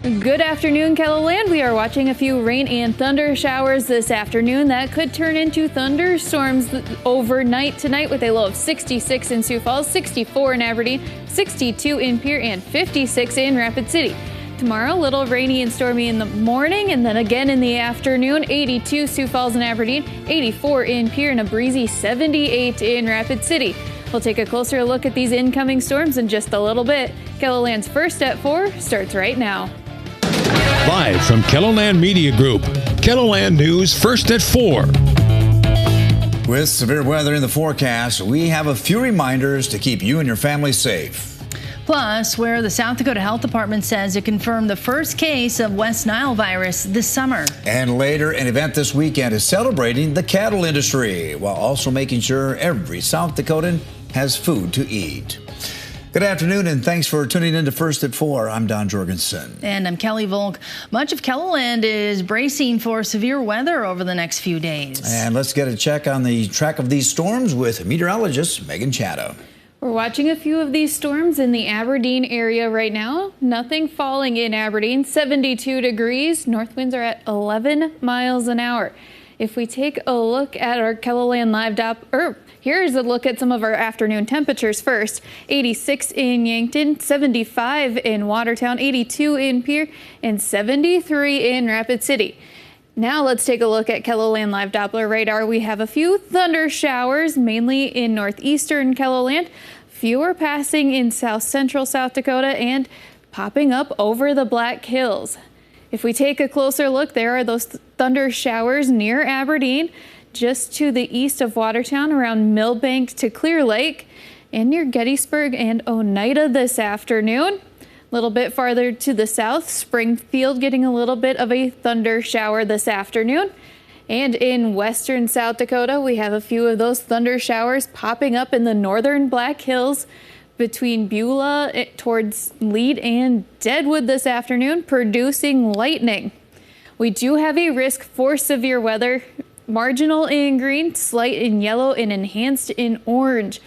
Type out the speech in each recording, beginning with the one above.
Good afternoon, KELOLAND. We are watching a few rain and thunder showers this afternoon that could turn into thunderstorms overnight tonight with a low of 66 in Sioux Falls, 64 in Aberdeen, 62 in Pierre, and 56 in Rapid City. Tomorrow, a little rainy and stormy in the morning and then again in the afternoon. 82 Sioux Falls and Aberdeen, 84 in Pierre, and a breezy 78 in Rapid City. We'll take a closer look at these incoming storms in just a little bit. KELOLAND's First at 4 starts right now. Live from KELOLAND Media Group, KELOLAND News First at 4. With severe weather in the forecast, we have a few reminders to keep you and your family safe. Plus, where the South Dakota Health Department says it confirmed the first case of West Nile virus this summer. And later, an event this weekend is celebrating the cattle industry while also making sure every South Dakotan has food to eat. Good afternoon, and thanks for tuning in to First at 4. I'm Don Jorgensen. And I'm Kelly Volk. Much of KELOLAND is bracing for severe weather over the next few days. And let's get a check on the track of these storms with meteorologist Megan Chatta. We're watching a few of these storms in the Aberdeen area right now. Nothing falling in Aberdeen, 72 degrees. North winds are at 11 miles an hour. If we take a look at our KELOLAND live here's a look at some of our afternoon temperatures first. 86 in Yankton, 75 in Watertown, 82 in Pierre, and 73 in Rapid City. Now let's take a look at KELOLAND Live Doppler radar. We have a few thunder showers, mainly in northeastern KELOLAND. Fewer passing in south central South Dakota and popping up over the Black Hills. If we take a closer look, there are those thunder showers near Aberdeen, just to the east of Watertown, around Millbank to Clear Lake, and near Gettysburg and Oneida this afternoon. A little bit farther to the south, Springfield getting a little bit of a thunder shower this afternoon. And in western South Dakota, we have a few of those thunder showers popping up in the northern Black Hills between Beulah towards Lead and Deadwood this afternoon, producing lightning. We do have a risk for severe weather. Marginal in green, slight in yellow, and enhanced in orange.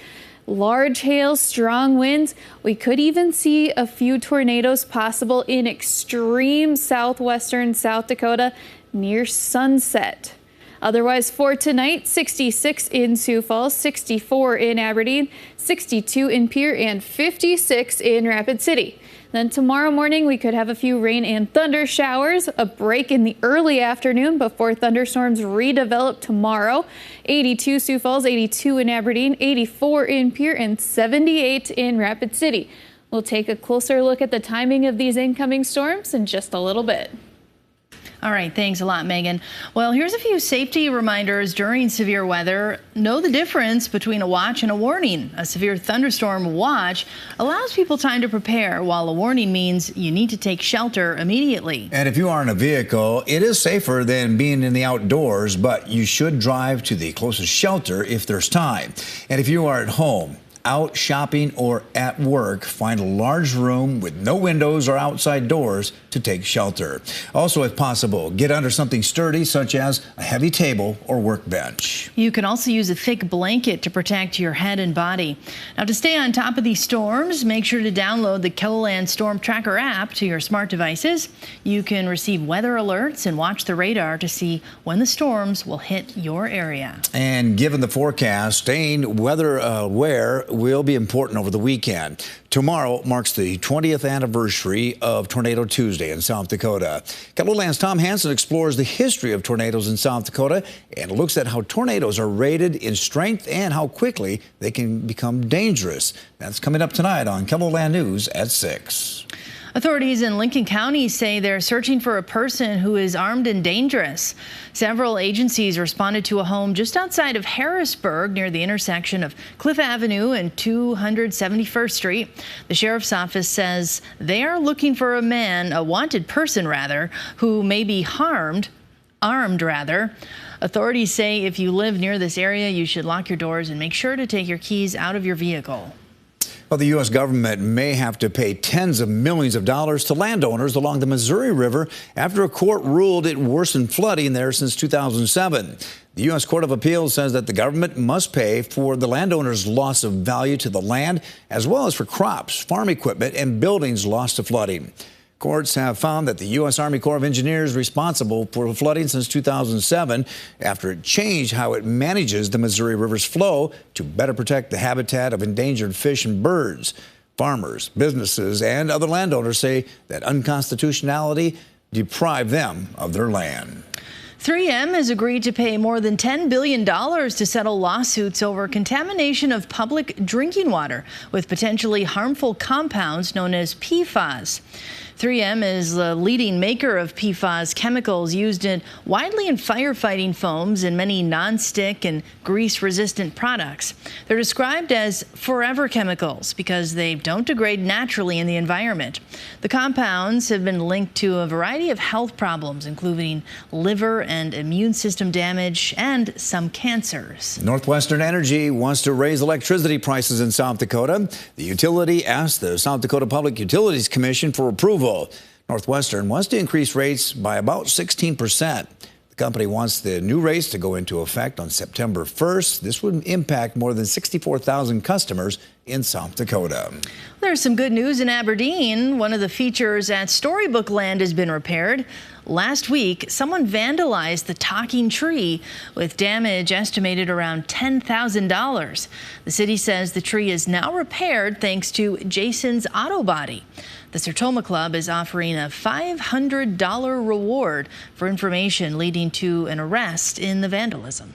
Large hail, strong winds. We could even see a few tornadoes possible in extreme southwestern South Dakota near sunset. Otherwise, for tonight, 66 in Sioux Falls, 64 in Aberdeen, 62 in Pierre, and 56 in Rapid City. Then tomorrow morning, we could have a few rain and thunder showers, a break in the early afternoon before thunderstorms redevelop tomorrow. 82 Sioux Falls, 82 in Aberdeen, 84 in Pierre, and 78 in Rapid City. We'll take a closer look at the timing of these incoming storms in just a little bit. All right, thanks a lot, Megan. Well, here's a few safety reminders during severe weather. Know the difference between a watch and a warning. A severe thunderstorm watch allows people time to prepare, while a warning means you need to take shelter immediately. And if you are in a vehicle, it is safer than being in the outdoors, but you should drive to the closest shelter if there's time. And if you are at home, out shopping, or at work, find a large room with no windows or outside doors to take shelter. Also, if possible, get under something sturdy such as a heavy table or workbench. You can also use a thick blanket to protect your head and body. Now, to stay on top of these storms, make sure to download the KELOLAND Storm Tracker app to your smart devices. You can receive weather alerts and watch the radar to see when the storms will hit your area. And given the forecast, staying weather aware will be important over the weekend. Tomorrow marks the 20th anniversary of Tornado Tuesday in South Dakota. KELOLAND's Tom Hansen explores the history of tornadoes in South Dakota and looks at how tornadoes are rated in strength and how quickly they can become dangerous. That's coming up tonight on KELOLAND News at 6. Authorities in Lincoln County say they're searching for a person who is armed and dangerous. Several agencies responded to a home just outside of Harrisburg near the intersection of Cliff Avenue and 271st Street. The sheriff's office says they are looking for a man, a wanted person rather, who may be armed. Authorities say if you live near this area, you should lock your doors and make sure to take your keys out of your vehicle. Well, the U.S. government may have to pay tens of millions of dollars to landowners along the Missouri River after a court ruled it worsened flooding there since 2007. The U.S. Court of Appeals says that the government must pay for the landowners' loss of value to the land, as well as for crops, farm equipment, and buildings lost to flooding. Courts have found that the U.S. Army Corps of Engineers responsible for flooding since 2007 after it changed how it manages the Missouri River's flow to better protect the habitat of endangered fish and birds. Farmers, businesses, and other landowners say that unconstitutionality deprived them of their land. 3M has agreed to pay more than $10 billion to settle lawsuits over contamination of public drinking water with potentially harmful compounds known as PFAS. 3M is the leading maker of PFAS chemicals used widely in firefighting foams and many non-stick and grease-resistant products. They're described as forever chemicals because they don't degrade naturally in the environment. The compounds have been linked to a variety of health problems, including liver and immune system damage and some cancers. Northwestern Energy wants to raise electricity prices in South Dakota. The utility asked the South Dakota Public Utilities Commission for approval. Northwestern wants to increase rates by about 16%. The company wants the new rates to go into effect on September 1st. This would impact more than 64,000 customers in South Dakota. There's some good news in Aberdeen. One of the features at Storybook Land has been repaired. Last week, someone vandalized the talking tree with damage estimated around $10,000. The city says the tree is now repaired thanks to Jason's Auto Body. The Sertoma Club is offering a $500 reward for information leading to an arrest in the vandalism.